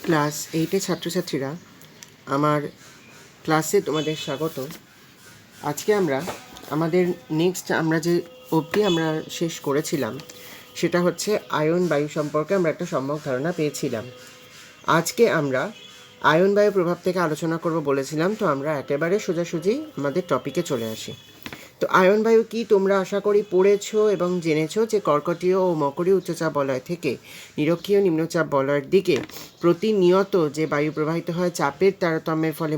Class 8-এর ছাত্রছাত্রীরা, আমার ক্লাসে তোমাদের স্বাগত। আজকে আমরা আমাদের আমরা যে অবধি আমরা শেষ করেছিলাম সেটা হচ্ছে আয়ন বায়ু সম্পর্কে আমরা একটা সম্যক ধারণা পেয়েছিলাম। আজকে আমরা আয়ন বায়ু প্রভাব থেকে আলোচনা করব বলেছিলাম, তো আমরা একেবারে সোজাসুজি আমাদের টপিকে চলে আসি। তো আয়ন বায়ু কি তোমরা আশা করি পড়েছো এবং জেনেছো যে কর্কটীয় ও মকরীয় উচ্চচাপ বলয় থেকে নিরক্ষীয় নিম্নচাপ বলয়ের দিকে প্রতিনিয়ত যে বায়ু প্রবাহিত হয় চাপের তারতম্যের ফলে,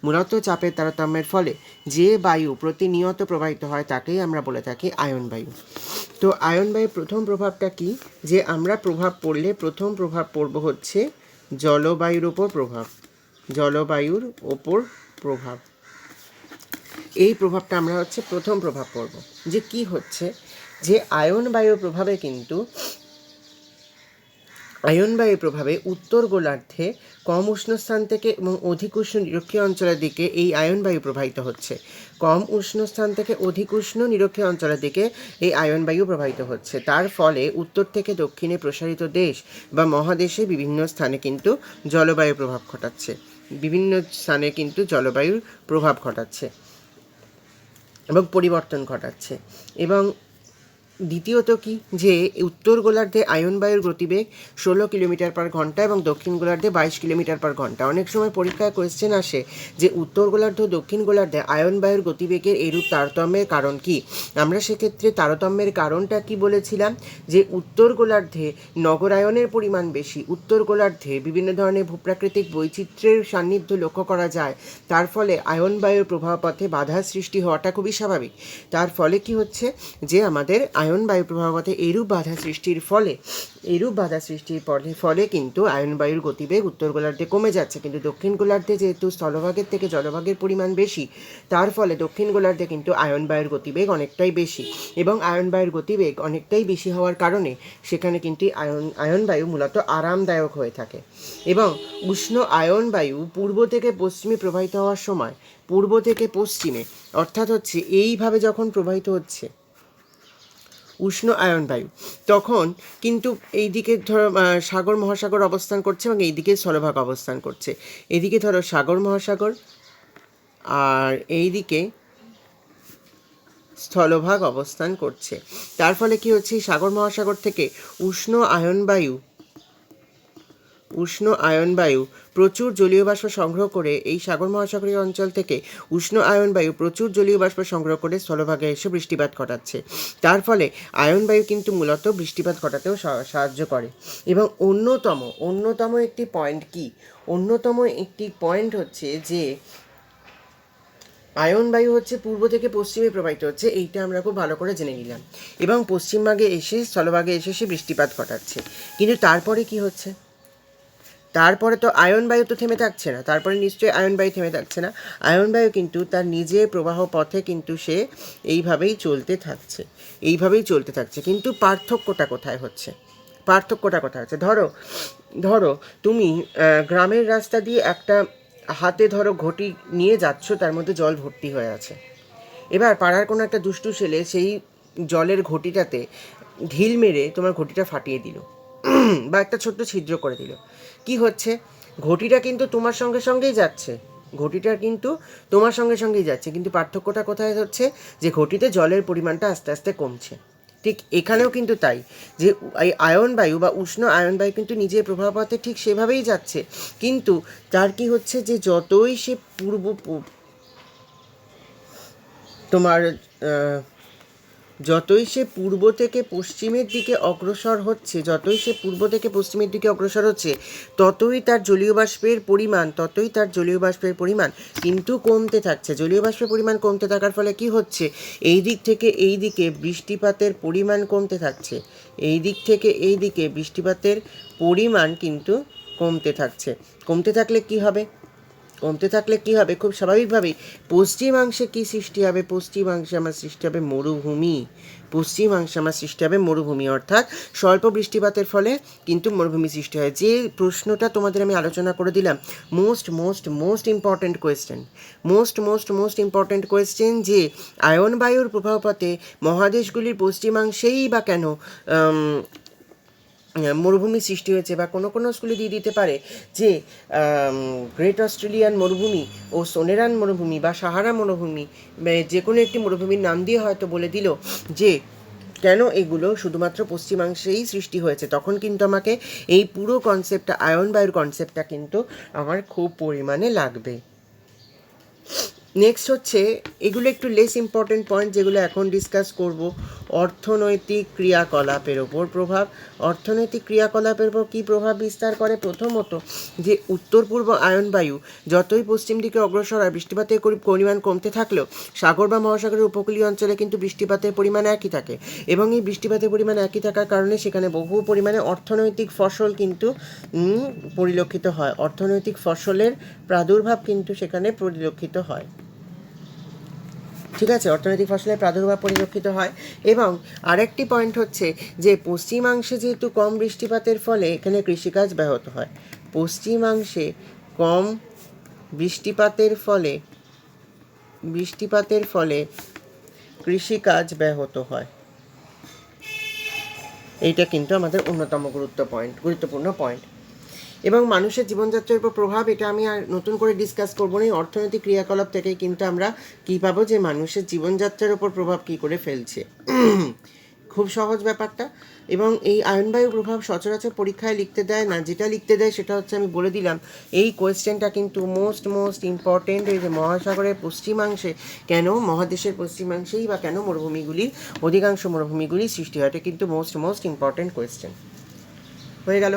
মূলত চাপের তারতম্যের ফলে যে বায়ু প্রতিনিয়ত প্রবাহিত হয় তাকেই আমরা বলে থাকি আয়ন বায়ু। তো আয়ন বায়ুর প্রথম প্রভাবটা কি, যে আমরা প্রভাব পড়লে প্রথম প্রভাব পড়ব হচ্ছে জলবায়ুর ওপর প্রভাব। জলবায়ুর ওপর প্রভাব, এই প্রভাবটা আমরা হচ্ছে প্রথম প্রভাব পড়ব। যে কি হচ্ছে, যে আয়ন বায়ুর প্রভাবে উত্তর গোলার্ধে কম উষ্ণ স্থান থেকে এবং অধিক উষ্ণ নিরক্ষীয় অঞ্চলের দিকে এই আয়ন বায়ু প্রবাহিত হচ্ছে। কম উষ্ণ স্থান থেকে অধিক উষ্ণ নিরক্ষীয় অঞ্চলের দিকে এই আয়ন বায়ু প্রবাহিত হচ্ছে। তার ফলে উত্তর থেকে দক্ষিণে প্রসারিত দেশ বা মহাদেশে বিভিন্ন স্থানে কিন্তু জলবায়ু প্রভাব ঘটাচ্ছে। এবং পরিবর্তন ঘটাচ্ছে। এবং দ্বিতীয়ত কি, যে উত্তর গোলার্ধে আয়ন বায়ুর গতিবেগ 16 কিলোমিটার পার ঘন্টা এবং দক্ষিণ গোলার্ধে 22 কিলোমিটার পার ঘন্টা। অনেক সময় পরীক্ষায় কোয়েশ্চেন আসে যে উত্তর গোলার্ধ ও দক্ষিণ গোলার্ধে আয়ন বায়ুর গতিবেগের এরূপ তারতম্যের কারণ কি। আমরা সেক্ষেত্রে তারতম্যের কারণটা কি বলেছিলাম, যে উত্তর গোলার্ধে নগরায়নের পরিমাণ বেশি, উত্তর গোলার্ধে বিভিন্ন ধরনের ভূপ্রাকৃতিক বৈচিত্র্যের সান্নিধ্য লক্ষ্য করা যায়। তার ফলে আয়ন বায়ুর প্রবাহ পথে বাধার সৃষ্টি হওয়াটা খুবই স্বাভাবিক। তার ফলে কি হচ্ছে, যে আমাদের আয়ন বায়ু প্রবাহপথে এরূপ বাধা সৃষ্টির ফলে কিন্তু আয়ন বায়ুর গতিবেগ উত্তর গোলার্ধে কমে যাচ্ছে। কিন্তু দক্ষিণ গোলার্ধে যেহেতু স্থলভাগের থেকে জলভাগের পরিমাণ বেশি, তার ফলে দক্ষিণ গোলার্ধে কিন্তু আয়ন বায়ুর গতিবেগ অনেকটাই বেশি। এবং আয়ন বায়ুর গতিবেগ অনেকটাই বেশি হওয়ার কারণে সেখানে কিন্তু আয়ন বায়ু মূলত আরামদায়ক হয়ে থাকে। এবং উষ্ণ আয়ন বায়ু পূর্ব থেকে পশ্চিমে প্রবাহিত হওয়ার সময়, পূর্ব থেকে পশ্চিমে অর্থাৎ হচ্ছে এইভাবে যখন প্রবাহিত হচ্ছে উষ্ণ আয়ন বায়ু, তখন কিন্তু এইদিকে ধরো সাগর মহাসাগর অবস্থান করছে এবং এইদিকে স্থলভাগ অবস্থান করছে। এদিকে ধরো সাগর মহাসাগর আর এইদিকে স্থলভাগ অবস্থান করছে। তার ফলে কি হচ্ছে, সাগর মহাসাগর থেকে উষ্ণ আয়ন বায়ু প্রচুর জলীয় বাষ্প সংগ্রহ করে, এই সাগর মহাসাগরীয় অঞ্চল থেকে উষ্ণ আয়ন বায়ু প্রচুর জলীয় বাষ্প সংগ্রহ করে স্থলভাগে এসে বৃষ্টিপাত ঘটাচ্ছে। তার ফলে আয়ন বায়ু কিন্তু মূলত বৃষ্টিপাত ঘটাতেও সাহায্য করে। এবং অন্যতম একটি পয়েন্ট হচ্ছে যে আয়ন বায়ু হচ্ছে পূর্ব থেকে পশ্চিমে প্রবাহিত হচ্ছে, এইটা আমরা খুব ভালো করে জেনে নিলাম। এবং পশ্চিমভাগে এসে স্থলভাগে এসে বৃষ্টিপাত ঘটাচ্ছে। কিন্তু তারপরে কি হচ্ছে, তারপরে তো আয়ন বায়ু তো থেমে থাকছে না, তারপরে নিশ্চয়ই আয়ন বায়ু থেমে থাকছে না। আয়ন বায়ু কিন্তু তার নিজের প্রবাহ পথে কিন্তু সে এইভাবেই চলতে থাকছে। কিন্তু পার্থক্যটা কোথায় হচ্ছে, ধরো তুমি গ্রামের রাস্তা দিয়ে একটা হাতে ধরো ঘটি নিয়ে যাচ্ছ, তার মধ্যে জল ভর্তি হয়ে আছে। এবার পাড়ার কোনো একটা দুষ্টু ছেলে সেই জলের ঘটিটাতে ঢিল মেরে তোমার ঘটিটা ফাটিয়ে দিল বা একটা ছোট্ট ছিদ্র করে দিল। কি হচ্ছে, ঘটিটা কিন্তু তোমার সঙ্গে সঙ্গেই যাচ্ছে, কিন্তু পার্থক্যটা কোথায় হচ্ছে, যে ঘটিতে জলের পরিমাণটা আস্তে আস্তে কমছে। ঠিক এখানেও কিন্তু তাই, যে এই আয়ন বায়ু বা উষ্ণ আয়ন বায়ু কিন্তু নিজের প্রভাবপথে ঠিক সেভাবেই যাচ্ছে। কিন্তু তার কি হচ্ছে, যে যতই সে পূর্ব থেকে পশ্চিমের দিকে অগ্রসর হচ্ছে, ততই তার জলীয় বাষ্পের পরিমাণ কিন্তু কমতে থাকছে। জলীয় বাষ্পের পরিমাণ কমতে থাকার ফলে কি হচ্ছে, এই দিক থেকে এই দিকে বৃষ্টিপাতের পরিমাণ কমতে থাকছে। কিন্তু কমতে থাকলে কি হবে, খুব স্বাভাবিকভাবেই পশ্চিমাংশে কি সৃষ্টি হবে, পশ্চিমাংশে আমার সৃষ্টি হবে মরুভূমি, অর্থাৎ স্বল্প বৃষ্টিপাতের ফলে কিন্তু মরুভূমি সৃষ্টি হয়। যে প্রশ্নটা তোমাদের আমি আলোচনা করে দিলাম, মোস্ট ইম্পর্ট্যান্ট কোয়েশ্চেন, যে আয়ন বায়ুর প্রভাবপথে মহাদেশগুলির পশ্চিমাংশেই বা কেন মরুভূমি সৃষ্টি হয়েছে, বা কোনো কোনো স্কুলে দিয়ে দিতে পারে যে গ্রেট অস্ট্রেলিয়ান মরুভূমি ও সোনেরান মরুভূমি বা সাহারা মরুভূমি, যে কোনো একটি মরুভূমির নাম দিয়ে হয়তো বলে দিল যে কেন এগুলো শুধুমাত্র পশ্চিমাংশেই সৃষ্টি হয়েছে। তখন কিন্তু আমাকে এই পুরো কনসেপ্টটা, আয়ন বায়ুর কনসেপ্টটা কিন্তু আমার খুব পরিমাণে লাগবে। নেক্সট হচ্ছে, এগুলো একটু লেস ইম্পর্টেন্ট পয়েন্ট যেগুলো এখন ডিসকাস করব। অর্থনৈতিক ক্রিয়াকলাপের ওপর প্রভাব। অর্থনৈতিক ক্রিয়াকলাপের ওপর কী প্রভাব বিস্তার করে? প্রথমত, যে উত্তর পূর্ব আয়ন বায়ু যতই পশ্চিম দিকে অগ্রসর হয়, বৃষ্টিপাতের পরিমাণ কমতে থাকলেও সাগর বা মহাসাগরের উপকূলীয় অঞ্চলে কিন্তু বৃষ্টিপাতের পরিমাণ একই থাকে, এবং এই বৃষ্টিপাতের পরিমাণ একই থাকার কারণে সেখানে বহু পরিমাণে অর্থনৈতিক ফসল কিন্তু পরিলক্ষিত হয়। অর্থনৈতিক ফসলের প্রাদুর্ভাব কিন্তু সেখানে পরিলক্ষিত হয়। ঠিক আছে, অর্থনৈতিক ফসলের প্রাদুর্ভাব পরিলক্ষিত হয়। এবং আরেকটি পয়েন্ট হচ্ছে যে পশ্চিমাংশে যেহেতু কম বৃষ্টিপাতের ফলে এখানে কৃষিকাজ ব্যাহত হয়। পশ্চিমাংশে কম বৃষ্টিপাতের ফলে কৃষিকাজ ব্যাহত হয়। এইটা কিন্তু আমাদের অন্যতম গুরুত্বপূর্ণ পয়েন্ট। এবং মানুষের জীবনযাত্রার উপর প্রভাব, এটা আমি আর নতুন করে ডিসকাস করবো না। অর্থনৈতিক ক্রিয়াকলাপ থেকে কিন্তু আমরা কী পাবো, যে মানুষের জীবনযাত্রার উপর প্রভাব কী করে ফেলছে। খুব সহজ ব্যাপারটা। এবং এই আয়নবায়ু প্রভাব সচরাচর পরীক্ষায় লিখতে দেয় না। যেটা লিখতে দেয় সেটা হচ্ছে, আমি বলে দিলাম, এই কোয়েশ্চেনটা কিন্তু মোস্ট ইম্পর্টেন্ট। এই যে মহাসাগরের পশ্চিমাংশে কেন, মহাদেশের পশ্চিমাংশেই বা কেন অধিকাংশ মরুভূমিগুলি সৃষ্টি হয়, এটা কিন্তু মোস্ট ইম্পর্টেন্ট কোয়েশ্চেন হয়ে গেল।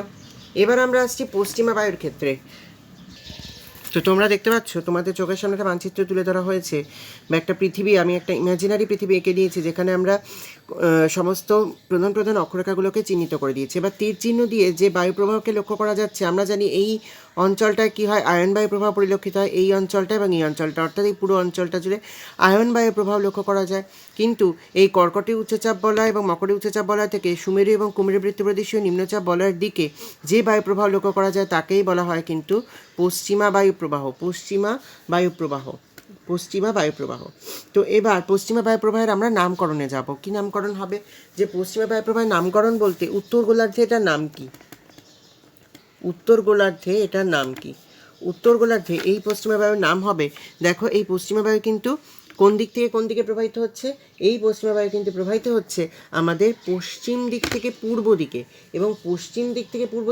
এবার আমরা আসছি পশ্চিমা বায়ুর ক্ষেত্রে। তো তোমরা দেখতে পাচ্ছ, তোমাদের চোখের সামনে একটা মানচিত্র তুলে ধরা হয়েছে, বা একটা পৃথিবী, আমি একটা ইমাজিনারি পৃথিবী এঁকে দিয়েছি, যেখানে আমরা সমস্ত প্রধান অক্ষরেখাগুলোকে চিহ্নিত করে দিয়েছি। এবার তীর চিহ্ন দিয়ে যে বায়ু প্রবাহকে লক্ষ্য করা যাচ্ছে, আমরা জানি এই অঞ্চলটায় কী হয়, আয়ন বায়ু প্রভাব পরিলক্ষিত হয়। এই অঞ্চলটা এবং এই অঞ্চলটা, অর্থাৎ এই পুরো অঞ্চলটা জুড়ে আয়ন বায়ু প্রভাব লক্ষ্য করা যায়। কিন্তু এই কর্কটী উচ্চচাপ বলয় এবং মকরী উচ্চচাপ বলয় থেকে সুমেরু এবং কুমেরু বৃত্তপ্রদেশীয় নিম্নচাপ বলয়ের দিকে যে বায়ু প্রভাব লক্ষ্য করা যায় তাকেই বলা হয় কিন্তু পশ্চিমা বায়ু প্রবাহ। তো এবার পশ্চিমা বায়ু প্রবাহের আমরা নামকরণে যাব। কি নামকরণ হবে? যে পশ্চিমা বায়ু প্রবাহের নামকরণ বলতে, উত্তর গোলার্ধে এটার নাম কি? উত্তর গোলার্ধে এই পশ্চিমা বায়ুর নাম হবে, দেখো এই পশ্চিমা বায়ু কিন্তু কোন দিক থেকে কোন দিকে প্রবাহিত হচ্ছে? এই পশ্চিমা বায়ু কিন্তু প্রবাহিত হচ্ছে আমাদের পশ্চিম দিক থেকে পূর্ব দিকে। এবং পশ্চিম দিক থেকে পূর্ব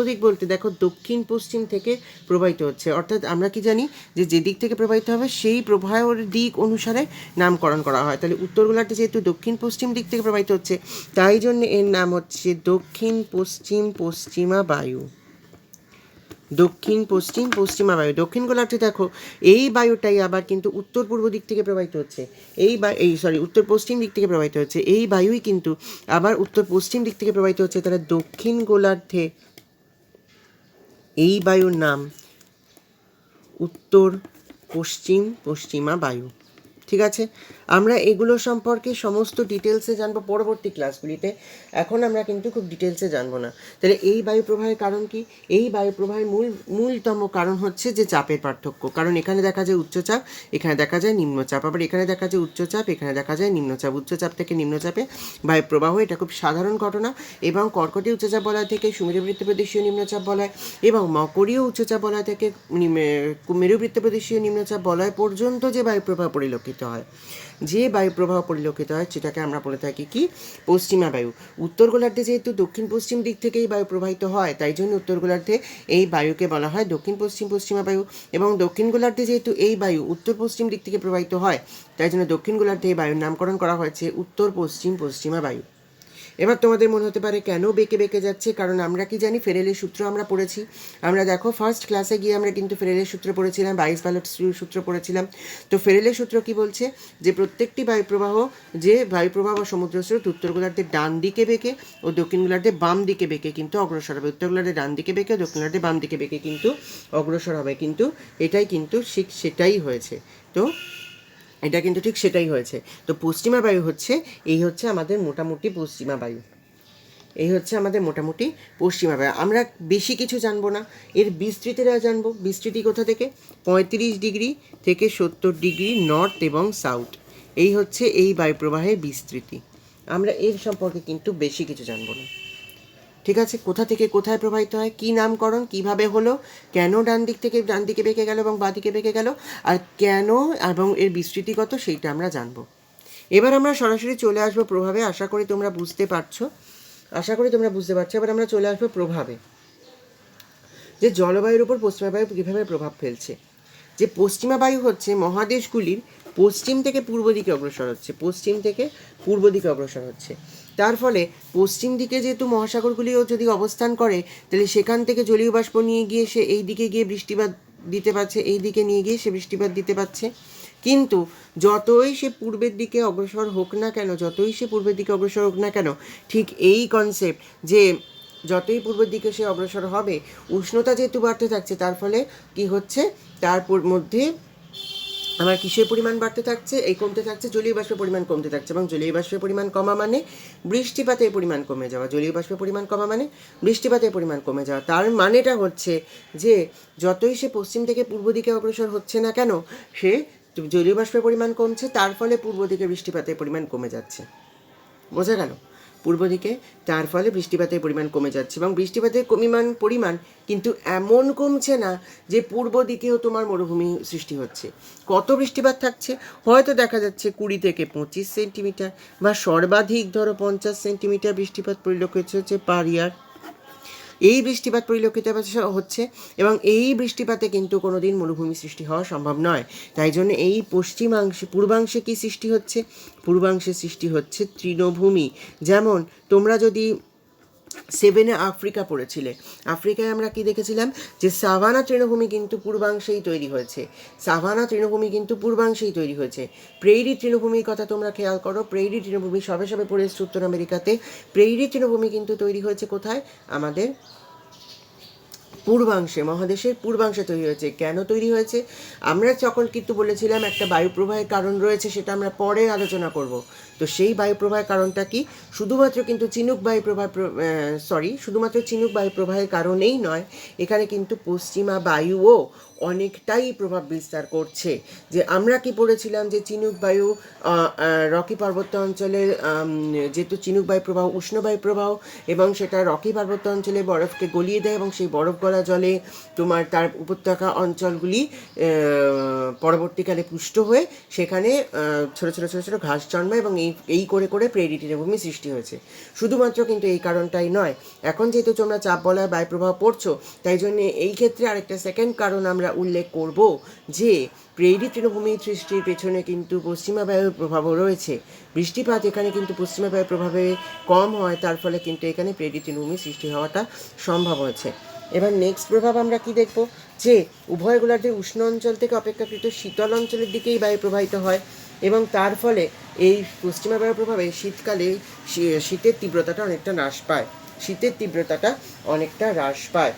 দিক বলতে দেখো দক্ষিণ পশ্চিম থেকে প্রবাহিত হচ্ছে। অর্থাৎ আমরা কি জানি, যে দিক থেকে প্রবাহিত হবে সেই প্রবাহের দিক অনুসারে নামকরণ করা হয়। তাহলে উত্তর গোলার্ধে যেহেতু দক্ষিণ পশ্চিম দিক থেকে প্রবাহিত হচ্ছে, তাই জন্য এর নাম হচ্ছে দক্ষিণ পশ্চিম পশ্চিমা বায়ু। দক্ষিণ গোলার্ধে দেখো এই বায়ুটাই আবার কিন্তু উত্তর পূর্ব দিক থেকে প্রবাহিত হচ্ছে। উত্তর পশ্চিম দিক থেকে প্রবাহিত হচ্ছে। এই বায়ুই কিন্তু আবার উত্তর পশ্চিম দিক থেকে প্রবাহিত হচ্ছে। তাহলে দক্ষিণ গোলার্ধে এই বায়ুর নাম উত্তর পশ্চিম পশ্চিমা বায়ু। ঠিক আছে, আমরা এগুলো সম্পর্কে সমস্ত ডিটেলসে জানবো পরবর্তী ক্লাসগুলিতে। এখন আমরা কিন্তু খুব ডিটেলসে জানবো না। তাহলে এই বায়ু প্রবাহের কারণ কি? এই বায়ু প্রবাহের মূলতম কারণ হচ্ছে যে চাপের পার্থক্য। কারণ এখানে দেখা যায় উচ্চচাপ, এখানে দেখা যায় নিম্নচাপ, আবার এখানে দেখা যায় উচ্চচাপ, এখানে দেখা যায় নিম্নচাপ। উচ্চচাপ থেকে নিম্নচাপে বায়ু প্রবাহ, এটা খুব সাধারণ ঘটনা। এবং কর্কটী উচ্চচাপ বলয় থেকে সুমেরু বৃত্তপ্রদেশীয় নিম্নচাপ বলয় এবং মকরীয় উচ্চচাপ বলয় থেকে মেরু বৃত্তপ্রদেশীয় নিম্নচাপ বলয় পর্যন্ত যে বায়ু প্রবাহ পরিলক্ষিত হয়, সেটাকে আমরা বলে থাকি কি? পশ্চিমা বায়ু। উত্তর গোলার্ধে যেহেতু দক্ষিণ পশ্চিম দিক থেকেই বায়ু প্রবাহিত হয়, তাই জন্য উত্তর গোলার্ধে এই বায়ুকে বলা হয় দক্ষিণ পশ্চিম পশ্চিমা বায়ু। এবং দক্ষিণ গোলার্ধে যেহেতু এই বায়ু উত্তর পশ্চিম দিক থেকে প্রবাহিত হয়, তাই জন্য দক্ষিণ গোলার্ধে এই বায়ুর নামকরণ করা হয়েছে উত্তর পশ্চিম পশ্চিমা বায়ু। এবার তোমাদের মনে হতে পারে কেন বেঁকে যাচ্ছে? কারণ আমরা কি জানি, ফেরেলের সূত্র আমরা পড়েছি। আমরা দেখো ফার্স্ট ক্লাসে গিয়ে আমরা কিন্তু ফেরেলের সূত্র পড়েছিলাম, বাইস-ভালট সূত্র পড়েছিলাম। তো ফেরেলের সূত্র কি বলছে, যে প্রত্যেকটি বায়ুপ্রবাহ বা সমুদ্র স্রোত উত্তর গোলার্ধের ডান দিকে বেঁকে ও দক্ষিণ গোলার্ধের বাম দিকে বেঁকে কিন্তু অগ্রসর হবে। উত্তর গোলার্ধের ডান দিকে বেঁকে ও দক্ষিণ গোলার্ধের বাম দিকে বেঁকে কিন্তু অগ্রসর হবে। কিন্তু এটাই কিন্তু ঠিক সেটাই হয়েছে। তো এটা কিন্তু ঠিক সেটাই হয়েছে। তো পশ্চিমা বায়ু হচ্ছে আমাদের মোটামুটি পশ্চিমা বায়ু। আমরা বেশি কিছু জানবো না, এর বিস্তৃতিটা জানবো। বিস্তৃতি কোথা থেকে? 35 ডিগ্রি থেকে 70 ডিগ্রি নর্থ এবং সাউথ। এই হচ্ছে এই বায়ুপ্রবাহের বিস্তৃতি। আমরা এর সম্পর্কে কিন্তু বেশি কিছু জানবো না। ঠিক আছে, কোথা থেকে কোথায় প্রবাহিত হয়, কী নামকরণ, কিভাবে হলো, কেন ডান দিক থেকে ডান দিকে বেঁকে গেল এবং বাঁ দিকে বেঁকে গেল, আর কেন এবং এর বিস্তৃতিগত সেইটা আমরা জানবো। এবার আমরা সরাসরি চলে আসবো প্রভাবে। আশা করি তোমরা বুঝতে পারছো। এবার আমরা চলে আসবো প্রভাবে, যে জলবায়ুর উপর পশ্চিমা বায়ু কীভাবে প্রভাব ফেলছে। যে পশ্চিমা বায়ু হচ্ছে মহাদেশগুলির পশ্চিম থেকে পূর্ব দিকে অগ্রসর হচ্ছে। তার ফলে পশ্চিম দিকে যেহেতু মহাসাগরগুলিও যদি অবস্থান করে, তাহলে সেখান থেকে জলীয় বাষ্প নিয়ে গিয়ে সে এই দিকে গিয়ে বৃষ্টিপাত দিতে পারছে, এই দিকে নিয়ে গিয়ে সে বৃষ্টিপাত দিতে পারছে। কিন্তু যতই সে পূর্বের দিকে অগ্রসর হোক না কেন, ঠিক এই কনসেপ্ট যে যতই পূর্বের দিকে সে অগ্রসর হবে, উষ্ণতা যেহেতু বাড়তে থাকছে, তার ফলে কি হচ্ছে, তার মধ্যে আমার কিসের পরিমাণ বাড়তে থাকছে, কমতে থাকছে, জলীয় বাষ্পের পরিমাণ কমতে থাকছে, এবং জলীয় বাষ্পের পরিমাণ কমা মানে বৃষ্টিপাতের পরিমাণ কমে যাওয়া। জলীয় বাষ্পের পরিমাণ কমা মানে বৃষ্টিপাতের পরিমাণ কমে যাওয়া। তার মানেটা হচ্ছে যে যতই সে পশ্চিম থেকে পূর্ব দিকে অগ্রসর হচ্ছে না কেন, সে জলীয় বাষ্পের পরিমাণ কমছে, তার ফলে পূর্ব দিকে বৃষ্টিপাতের পরিমাণ কমে যাচ্ছে। বোঝা গেল? পূর্ব দিকে তার ফলে বৃষ্টিপাতের পরিমাণ কমে যাচ্ছে, এবং বৃষ্টিপাতের পরিমাণ কিন্তু এমন কমছে না যে পূর্ব দিকেও তোমার মরুভূমি সৃষ্টি হচ্ছে। কত বৃষ্টিপাত থাকছে? হয়তো দেখা যাচ্ছে 20 থেকে 25 সেন্টিমিটার, বা সর্বাধিক ধরো 50 সেন্টিমিটার বৃষ্টিপাত পরিলক্ষিত হচ্ছে পার ইয়ার। এই বৃষ্টিপাত পরিলক্ষিত হচ্ছে, এবং এই বৃষ্টিপাতে কিন্তু কোনোদিন মরুভূমি সৃষ্টি হওয়া সম্ভব নয়। তাই জন্য এই পূর্বাংশে কি সৃষ্টি হচ্ছে? পূর্বাংশে সৃষ্টি হচ্ছে তৃণভূমি। যেমন তোমরা যদি 7-এ আফ্রিকা পড়েছিলে, আফ্রিকায় আমরা কি দেখেছিলাম, যে সাভানা তৃণভূমি কিন্তু পূর্বাংশেই তৈরি হয়েছে। প্রেইরি তৃণভূমির কথা তোমরা খেয়াল করো। প্রেইরি তৃণভূমি সবে পড়ে এসেছে উত্তর আমেরিকাতে। প্রেইরি তৃণভূমি কিন্তু তৈরি হয়েছে কোথায়? আমাদের পূর্বাংশে, মহাদেশের পূর্বাংশে তৈরি হয়েছে। কেন তৈরি হয়েছে? আমরা যখন কিন্তু বলেছিলাম একটা বায়ুপ্রবাহের কারণ রয়েছে, সেটা আমরা পরে আলোচনা করব। তো সেই বায়ুপ্রবাহের কারণটা কি? শুধুমাত্র চিনুক বায়ুপ্রবাহের কারণেই নয়, এখানে কিন্তু পশ্চিমা বায়ুও অনেকটাই প্রভাব বিস্তার করছে। যে আমরা কি পড়েছিলাম, যে চিনুক বায়ু রকি পার্বত্য অঞ্চলের, যেহেতু চিনুক বায়ু প্রবাহ উষ্ণ বায়ু প্রবাহ, এবং সেটা রকি পার্বত্য অঞ্চলে বরফকে গলিয়ে দেয়, এবং সেই বরফ গলা জলে তোমার তার উপত্যকা অঞ্চলগুলি পরবর্তীকালে পুষ্ট হয়ে সেখানে ছোটো ছোটো ঘাস জন্মায়, এবং এই করে প্রেইরি তৃণভূমি সৃষ্টি হয়েছে। শুধুমাত্র কিন্তু এই কারণটাই নয়, এখন যেহেতু তোমরা চাপ বলয় বায়ুপ্রবাহ পড়ছো, তাই জন্য এই ক্ষেত্রে আরেকটা সেকেন্ড কারণ আমরা উল্লেখ করব, যে প্রেইরি তৃণভূমি সৃষ্টির পেছনে কিন্তু পশ্চিমা বায়ুর প্রভাবও রয়েছে। বৃষ্টিপাত এখানে কিন্তু পশ্চিমা বায়ুর প্রভাবে কম হয়, তার ফলে কিন্তু এখানে প্রেইরি তৃণভূমি সৃষ্টি হওয়াটা সম্ভব হয়েছে। এবার নেক্সট প্রভাব আমরা কি দেখব, যে উভয় গোলার্ধের উষ্ণ অঞ্চল থেকে অপেক্ষাকৃত শীতল অঞ্চলের দিকেই বায়ু প্রবাহিত হয়, এবং তার ফলে এই পশ্চিমা বায়ুর প্রভাবে শীতকালে শীতের তীব্রতাটা অনেকটা হ্রাস পায়।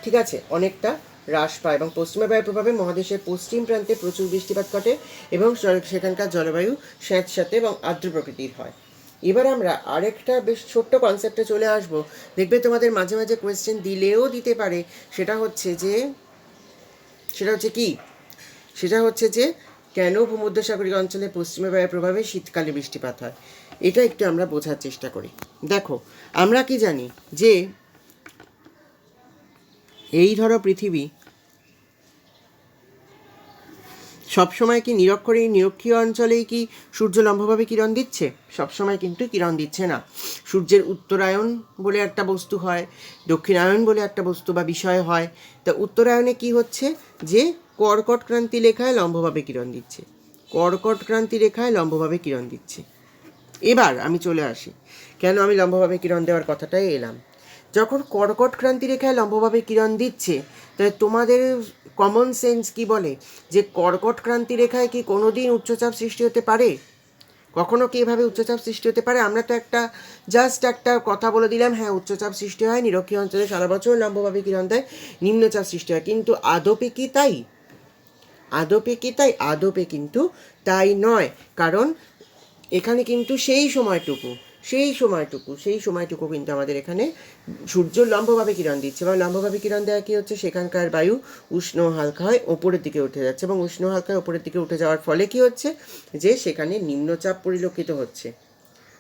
ঠিক আছে, অনেকটা হ্রাস পায়, এবং পশ্চিমা বায়ুর প্রভাবে মহাদেশের পশ্চিম প্রান্তে প্রচুর বৃষ্টিপাত ঘটে, এবং সেখানকার জলবায়ু স্যাঁতস্যাঁতে এবং আর্দ্র প্রকৃতির হয়। এবার আমরা আরেকটা বেশ ছোট্ট কনসেপ্টে চলে আসব। দেখবে তোমাদের মাঝে মাঝে কোয়েশ্চেন দিলেও দিতে পারে, সেটা হচ্ছে যে কেন ভূমধ্যসাগরীয় অঞ্চলে পশ্চিমা বায়ুর প্রভাবে শীতকালে বৃষ্টিপাত হয়। এটা একটু আমরা বোঝার চেষ্টা করি। দেখো, আমরা কি জানি, যে এই ধরো পৃথিবী সবসময় কি নিরক্ষীয় অঞ্চলেই কি সূর্য লম্বভাবে কিরণ দিচ্ছে? সবসময় কিন্তু কিরণ দিচ্ছে না। সূর্যের উত্তরায়ণ বলে একটা বস্তু হয়, দক্ষিণায়ন বলে একটা বস্তু বা বিষয় হয়। তা উত্তরায়ণে কি হচ্ছে, যে কর্কট ক্রান্তি রেখায় লম্বভাবে কিরণ দিচ্ছে। এবার আমি চলে আসি, কেন আমি লম্বভাবে কিরণ দেওয়ার কথাটাই এলাম। যখন কর্কট ক্রান্তি রেখায় লম্বভাবে কিরণ দিচ্ছে, তাহলে তোমাদের কমন সেন্স কি বলে, যে কর্কট ক্রান্তি রেখায় কি কোনোদিন উচ্চচাপ সৃষ্টি হতে পারে? কখনো কি এভাবে উচ্চচাপ সৃষ্টি হতে পারে? আমরা তো জাস্ট একটা কথা বলে দিলাম, হ্যাঁ উচ্চচাপ সৃষ্টি হয়, নিরক্ষীয় অঞ্চলে সারা বছর লম্বভাবে কিরণ দেয়, নিম্নচাপ সৃষ্টি হয়। কিন্তু আদপে কি তাই? আদপে কিন্তু তাই নয়। কারণ এখানে কিন্তু সেই সময়টুকু কিন্তু আমাদের এখানে সূর্য লম্বভাবে কিরণ দিচ্ছে, এবং লম্বভাবে কিরণ দেওয়া কি হচ্ছে, সেখানকার বায়ু উষ্ণ হালকা হয় ওপরের দিকে উঠে যাচ্ছে, এবং উষ্ণ হালকা ওপরের দিকে উঠে যাওয়ার ফলে কি হচ্ছে, যে সেখানে নিম্নচাপ পরিলক্ষিত হচ্ছে।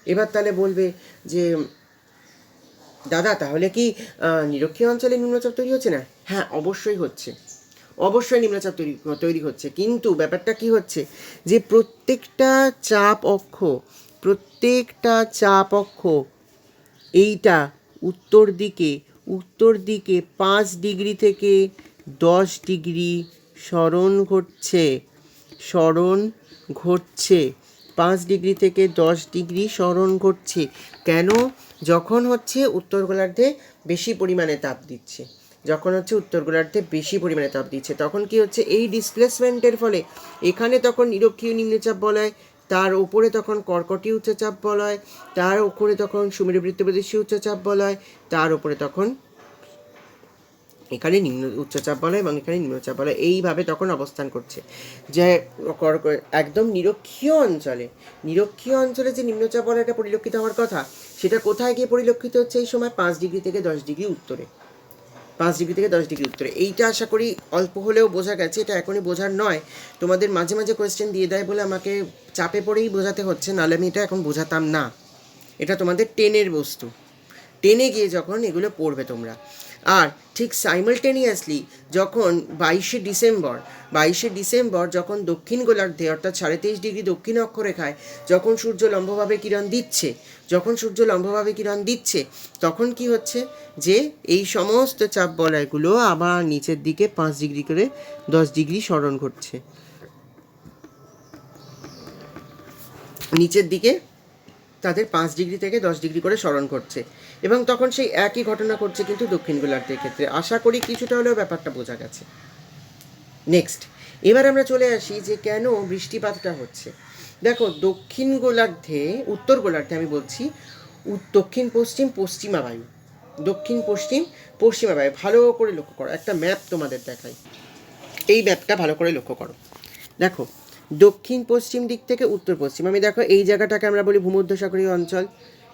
এবার তাহলে বলবে যে দাদা তাহলে কি নিরক্ষীয় অঞ্চলে নিম্নচাপ তৈরি হচ্ছে না? হ্যাঁ, অবশ্যই হচ্ছে, অবশ্যই নিম্নচাপ তৈরি হচ্ছে, কিন্তু ব্যাপারটা কি হচ্ছে যে প্রত্যেকটা চাপ অক্ষ এইটা উত্তর দিকে 5 ডিগ্রি থেকে 10 ডিগ্রি সরণ ঘটছে 5 ডিগ্রি থেকে 10 ডিগ্রি সরণ ঘটছে। কেন? যখন হচ্ছে উত্তর গোলার্ধে বেশি পরিমাণে তাপ দিচ্ছে, তখন কি হচ্ছে, এই ডিসপ্লেসমেন্টের ফলে এখানে তখন নিরক্ষীয় নিম্নচাপ বলয়, তার উপরে তখন কর্কটীয় উচ্চচাপ বলয়, তার উপরে তখন সুমেরুবৃত্ত প্রদেশীয় উচ্চচাপ বলয়, তার উপরে তখন এখানে নিম্ন উচ্চচাপ বলয় এবং এখানে নিম্নচাপ বলয়, এইভাবে তখন অবস্থান করছে। যে একদম নিরক্ষীয় অঞ্চলে যে নিম্নচাপ বলয়টা পরিলক্ষিত হওয়ার কথা, সেটা কোথায় গিয়ে পরিলক্ষিত হচ্ছে এই সময়? 5 ডিগ্রি থেকে 10 ডিগ্রি উত্তরে। এইটা আশা করি অল্প হলেও বোঝা গেছে। এটা এখনই বোঝার নয়, তোমাদের মাঝে মাঝে কোয়েশ্চেন দিয়ে দেয় বলে আমাকে চাপে পড়েই বোঝাতে হচ্ছে, নাহলে আমি এটা এখন বোঝাতাম না। এটা তোমাদের 10-এর বস্তু, 10-এ গিয়ে যখন এগুলো পড়বে তোমরা। আর ঠিক সাইমালটেনিয়াসলি যখন 22শে ডিসেম্বর যখন দক্ষিণ গোলার্ধে অর্থাৎ 23.5 ডিগ্রি দক্ষিণ অক্ষরেখায় যখন সূর্য লম্বভাবে কিরণ দিচ্ছে, তখন কি হচ্ছে যে এই সমস্ত চাপ বলয়গুলো আবার নিচের দিকে 5 ডিগ্রি করে 10 ডিগ্রি সরণ ঘটছে, নিচের দিকে তাদের 5 ডিগ্রি থেকে 10 ডিগ্রি করে সরণ করছে, এবং তখন সেই একই ঘটনা করছে কিন্তু দক্ষিণ গোলার্ধের ক্ষেত্রে। আশা করি কিছুটা হলেও ব্যাপারটা বোঝা গেছে। নেক্সট, এবার আমরা চলে আসি যে কেন বৃষ্টিপাতটা হচ্ছে। দেখো, উত্তর গোলার্ধে আমি বলছি দক্ষিণ পশ্চিম পশ্চিমা বায়ু, ভালো করে লক্ষ্য করো। একটা ম্যাপ তোমাদের দেখাই, এই ম্যাপটা ভালো করে লক্ষ্য করো। দেখো, দক্ষিণ পশ্চিম দিক থেকে উত্তর পশ্চিম, আমি দেখো এই জায়গাটাকে আমরা বলি ভূমধ্যসাগরীয় অঞ্চল।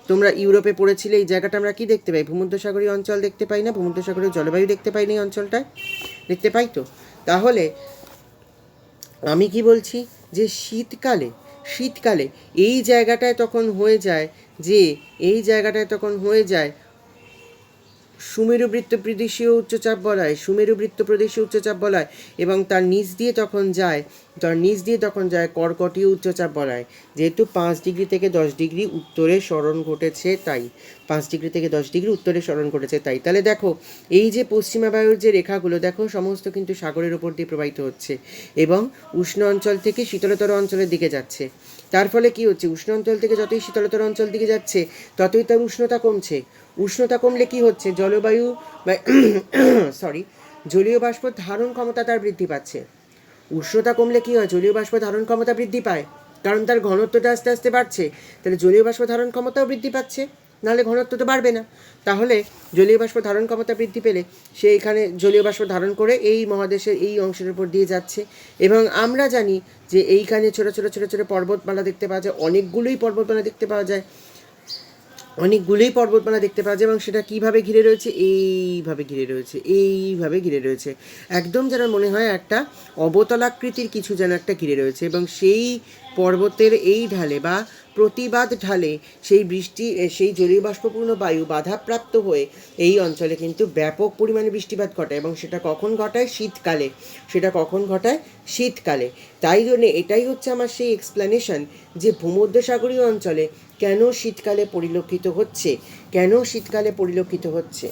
তোমরা ইউরোপে পড়েছিলে, এই জায়গাটা আমরা কি দেখতে পাই? ভূমধ্যসাগরীয় অঞ্চল দেখতে পাই না? ভূমধ্যসাগরীয় জলবায়ু দেখতে পাই না এই অঞ্চলটায়? দেখতে পাই তো। তাহলে আমি কি বলছি যে শীতকালে এই জায়গাটায় তখন হয়ে যায় সুমেরুবৃত্ত প্রদেশীয় উচ্চচাপ বলয়, এবং তার নিচ দিয়ে তখন যায় কর্কটীয় উচ্চচাপ বলয়। যেহেতু 5 ডিগ্রি থেকে 10 ডিগ্রি উত্তরে সরণ ঘটেছে তাই, তাহলে দেখো এই যে পশ্চিমা বায়ুর যে রেখাগুলো দেখো, সমস্ত কিন্তু সাগরের উপর দিয়ে প্রবাহিত হচ্ছে এবং উষ্ণ অঞ্চল থেকে শীতলতর অঞ্চলের দিকে যাচ্ছে। তার ফলে কি হচ্ছে, উষ্ণ অঞ্চল থেকে যতই শীতলতর অঞ্চল দিকে যাচ্ছে ততই তার উষ্ণতা কমছে। উষ্ণতা কমলে কি হচ্ছে, জলীয় বাষ্প ধারণ ক্ষমতা তার বৃদ্ধি পাচ্ছে। উষ্ণতা কমলে কি হয়, জলীয় বাষ্প ধারণ ক্ষমতা বৃদ্ধি পায়, কারণ তার ঘনত্বটা আস্তে আস্তে বাড়ছে। তাহলে জলীয় বাষ্প ধারণ ক্ষমতাও বৃদ্ধি পাচ্ছে, নাহলে ঘনত্ব তো বাড়বে না। তাহলে জলীয় বাষ্প ধারণ ক্ষমতা বৃদ্ধি পেলে সে এখানে জলীয় বাষ্প ধারণ করে এই মহাদেশের এই অংশের উপর দিয়ে যাচ্ছে। এবং আমরা জানি যে এইখানে ছোটো ছোটো ছোটো ছোটো পর্বতমালা দেখতে পাওয়া যায়, অনেকগুলোই পর্বতমালা দেখতে পাওয়া যায় এবং সেটা কীভাবে ঘিরে রয়েছে, এইভাবে ঘিরে রয়েছে, একদম যেন মনে হয় একটা অবতলাকৃতির কিছু যেন একটা ঘিরে রয়েছে। এবং সেই পর্বতের এই ঢালে বা প্রতিবাদ ঢালে সেই জলীয় বাষ্পপূর্ণ বায়ু বাধাপ্রাপ্ত হয়ে এই অঞ্চলে কিন্তু ব্যাপক পরিমাণে বৃষ্টিপাত ঘটায়, এবং সেটা কখন ঘটায়? শীতকালে। তাই জন্য এটাই হচ্ছে আমার সেই এক্সপ্লেনেশন যে ভূমধ্যসাগরীয় অঞ্চলে কেন শীতকালে পরিলক্ষিত হচ্ছে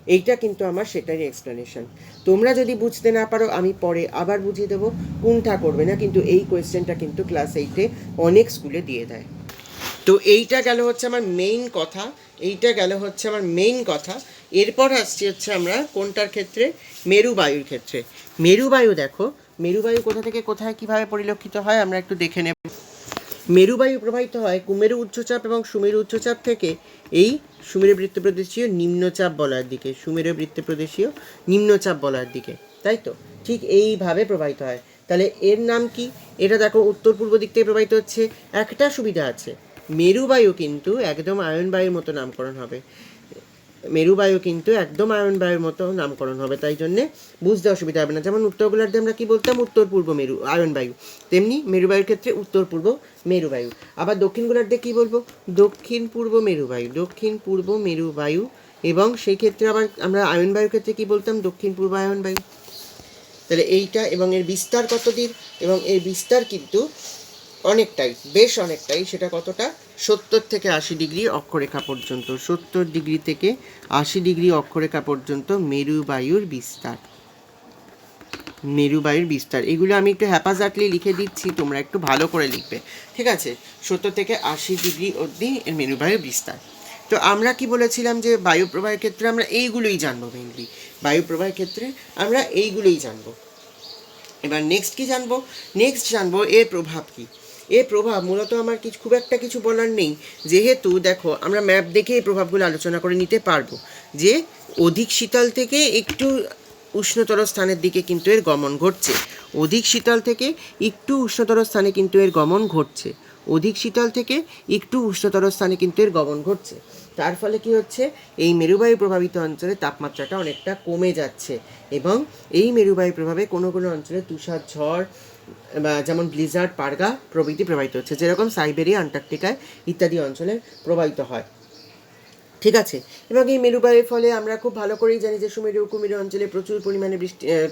এইটা কিন্তু আমার সেটারই এক্সপ্লেনেশন। তোমরা যদি বুঝতে না পারো আমি পরে আবার বুঝিয়ে দেবো, কোনটা করবে না, কিন্তু এই কোয়েশ্চেনটা কিন্তু ক্লাস 8-এ অনেক স্কুলে দিয়ে দেয়। তো এইটা গেল হচ্ছে আমার মেইন কথা। এরপর আসছি হচ্ছে আমরা কোনটার ক্ষেত্রে? মেরুবায়ুর ক্ষেত্রে। মেরুবায়ু কোথা থেকে কোথায় কীভাবে পরিলক্ষিত হয় আমরা একটু দেখে নেব। মেরুবায়ু প্রবাহিত হয় কুমেরু উচ্চচাপ এবং সুমেরু উচ্চচাপ থেকে এই সুমেরুবৃত্ত প্রদেশীয় নিম্নচাপ বলয়ের দিকে, তাই তো? ঠিক এইভাবে প্রবাহিত হয়। তাহলে এর নাম কি? এটা দেখো উত্তর পূর্ব দিক থেকে প্রবাহিত হচ্ছে। একটা সুবিধা আছে, মেরুবায়ু কিন্তু একদম আয়ন বায়ুর মতো নামকরণ হবে। মেরুবায়ু কিন্তু একদম আয়ন বায়ুর মতো নামকরণ হবে, তাই জন্যে বুঝতে অসুবিধা হবে না। যেমন উত্তর গোলার্ধে আমরা কি বলতাম, উত্তর পূর্ব মেরু আয়ন বায়ু, তেমনি মেরুবায়ুর ক্ষেত্রে উত্তর পূর্ব মেরুবায়ু। আবার দক্ষিণ গোলার্ধে কি বলবো, দক্ষিণ পূর্ব মেরুবায়ু, দক্ষিণ পূর্ব মেরুবায়ু। এবং সেই ক্ষেত্রে আবার আমরা আয়ন বায়ুর ক্ষেত্রে কি বলতাম, দক্ষিণ পূর্ব আয়ন বায়ু। তাহলে এইটা, এবং এর বিস্তার কত দূর, এবং এর বিস্তার কিন্তু অনেকটাই, বেশ অনেকটাই। সেটা কতটা, 70 থেকে 80 ডিগ্রি অক্ষরেখা পর্যন্ত, 70 ডিগ্রি থেকে 80 ডিগ্রি অক্ষরেখা পর্যন্ত মেরুবায়ুর বিস্তার, মেরুবায়ুর বিস্তার। এগুলো আমি একটু হ্যাপাজার্টলি লিখে দিচ্ছি, তোমরা একটু ভালো করে লিখবে, ঠিক আছে। 70 থেকে 80 ডিগ্রি অবধি এর মেরুবায়ুর বিস্তার। তো আমরা কি বলেছিলাম যে বায়ু প্রবাহের ক্ষেত্রে আমরা এইগুলোই জানবো, মেইনলি বায়ু প্রবাহের ক্ষেত্রে আমরা এইগুলোই জানবো। এবার নেক্সট কি জানবো, নেক্সট জানবো এর প্রভাব কি। এর প্রভাব মূলত আমার খুব একটা কিছু বলার নেই, যেহেতু দেখো আমরা ম্যাপ দেখে এই প্রভাবগুলো আলোচনা করে নিতে পারবো, যে অধিক শীতল থেকে একটু উষ্ণতর স্থানের দিকে কিন্তু এর গমন ঘটছে, অধিক শীতল থেকে একটু উষ্ণতর স্থানে কিন্তু এর গমন ঘটছে, অধিক শীতল থেকে একটু উষ্ণতর স্থানে কিন্তু এর গমন ঘটছে। তার ফলে কি হচ্ছে, এই মেরুবায়ু প্রভাবিত অঞ্চলে তাপমাত্রাটা অনেকটা কমে যাচ্ছে, এবং এই মেরুবায়ু প্রভাবে কোনো কোনো অঞ্চলে তুষার ঝড় বা যেমন ব্লিজার্ড, পারগা প্রভৃতি প্রবাহিত হচ্ছে, যেরকম সাইবেরিয়া, আন্টার্কটিকায় ইত্যাদি অঞ্চলে প্রবাহিত হয়, ঠিক আছে। এবং এই মেরুবায়ুর ফলে আমরা খুব ভালো করেই জানি যে সুমেরু কুমেরু অঞ্চলে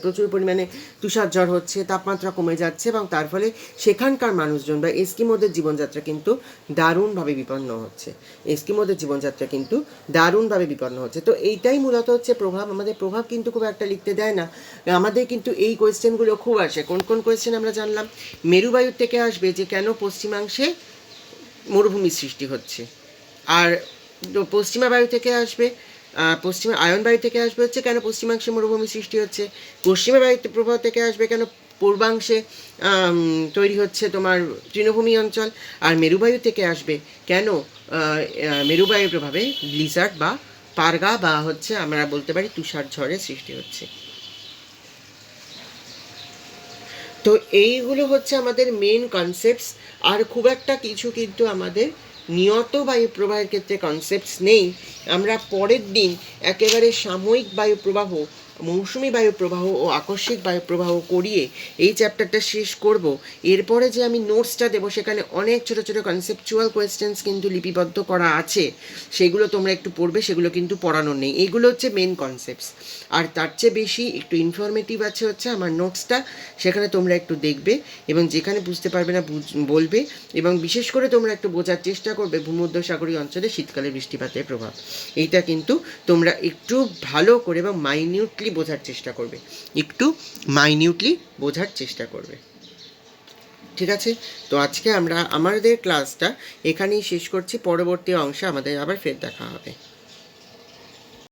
প্রচুর পরিমাণে তুষার ঝড় হচ্ছে, তাপমাত্রা কমে যাচ্ছে, এবং তার ফলে সেখানকার মানুষজন বা এস্কিমোদের জীবনযাত্রা কিন্তু দারুণভাবে বিপন্ন হচ্ছে, এস্কিমোদের জীবনযাত্রা কিন্তু দারুণভাবে বিপন্ন হচ্ছে। তো এইটাই মূলত হচ্ছে প্রভাব। আমাদের প্রভাব কিন্তু খুব একটা লিখতে দেয় না, আমাদের কিন্তু এই কোয়েশ্চেনগুলো খুব আসে। কোন কোন কোয়েশ্চেন আমরা জানলাম, মেরুবায়ুর থেকে আসবে যে কেন পশ্চিমাংশে মরুভূমির সৃষ্টি হচ্ছে, আর পশ্চিমা বায়ু থেকে আসবে, পশ্চিমা আয়ন বায়ু থেকে আসবে হচ্ছে কেন পশ্চিমাংশে মরুভূমি সৃষ্টি হচ্ছে, পশ্চিমা বায়ুতে প্রভাব থেকে আসবে কেন পূর্বাংশে তৈরি হচ্ছে তোমার তৃণভূমি অঞ্চল, আর মেরুবায়ু থেকে আসবে কেন মেরুবায়ুর প্রভাবে ব্লিজার্ড বা পারগা বা হচ্ছে আমরা বলতে পারি তুষার ঝড়ের সৃষ্টি হচ্ছে। তো এইগুলো হচ্ছে আমাদের মেন কনসেপ্টস, আর খুব একটা কিছু কিন্তু আমাদের নিয়ত বায়ু প্রবাহের ক্ষেত্রে কনসেপ্টস নেই। আমরা পরের দিন একেবারে সাময়িক বায়ু প্রবাহ, মৌসুমি বায়ু প্রবাহ ও আকস্মিক বায়ু প্রবাহ করিয়ে এই চ্যাপ্টারটা শেষ করব। এরপরে যে আমি নোটসটা দেবো সেখানে অনেক ছোটো ছোটো কনসেপচুয়াল কোয়েশ্চেন্স কিন্তু লিপিবদ্ধ করা আছে, সেগুলো তোমরা একটু পড়বে, সেগুলো কিন্তু পড়ানোর নেই। এইগুলো হচ্ছে মেন কনসেপ্টস, আর তার চেয়ে বেশি একটু ইনফরমেটিভ আছে হচ্ছে আমার নোটসটা, সেখানে তোমরা একটু দেখবে এবং যেখানে বুঝতে পারবে না বলবে, এবং বিশেষ করে তোমরা একটু বোঝার চেষ্টা করবে ভূমধ্যসাগরীয় অঞ্চলে শীতকালে বৃষ্টিপাতের প্রভাব। এইটা কিন্তু তোমরা একটু ভালো করে এবং মাইনিউটলি বোঝার চেষ্টা করবে, একটু মাইনিউটলি বোঝার চেষ্টা করবে, ঠিক আছে। তো আজকে আমরা আমাদের ক্লাসটা এখানেই শেষ করছি, পরবর্তী অংশে আমাদের আবার ফের দেখা হবে।